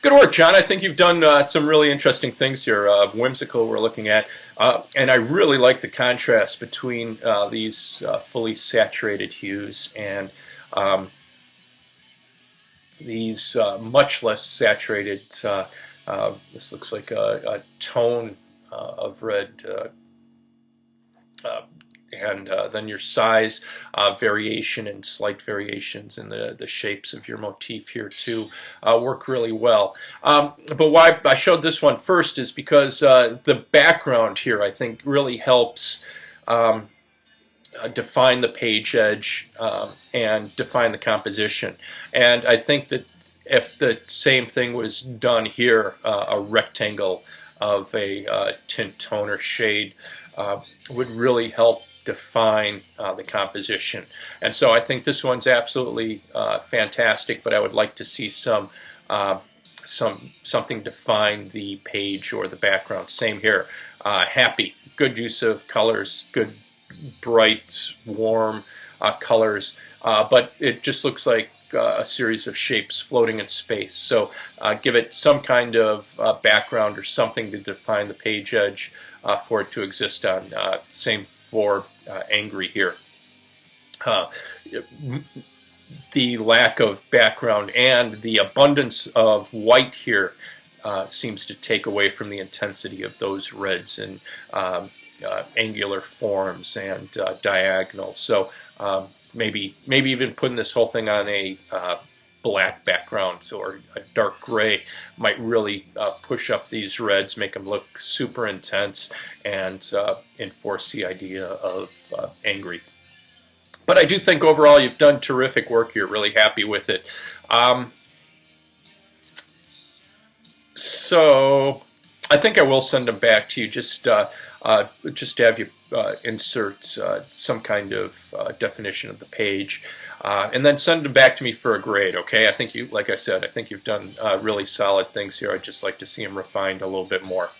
Good work, John. I think you've done some really interesting things here. Whimsical, we're looking at, and I really like the contrast between these fully saturated hues and um, these much less saturated. This looks like a tone of red. Uh, and then your size variation and slight variations in the shapes of your motif here too work really well. But why I showed this one first is because the background here I think really helps define the page edge and define the composition. And I think that if the same thing was done here, a rectangle of a tint tone or shade would really help define the composition. And so I think this one's absolutely fantastic, but I would like to see something define the page or the background. Same here. Happy, good use of colors, good bright, warm colors, but it just looks like a series of shapes floating in space. So give it some kind of background or something to define the page edge for it to exist on. Same for angry here. The lack of background and the abundance of white here seems to take away from the intensity of those reds and angular forms and diagonal. So maybe even putting this whole thing on a black background or a dark gray might really push up these reds, make them look super intense, and enforce the idea of angry. But I do think overall you've done terrific work here. Really happy with it. So I think I will send them back to you just to have you insert some kind of definition of the page, and then send them back to me for a grade. Okay? I think you, like I said, I think you've done really solid things here. I'd just like to see them refined a little bit more.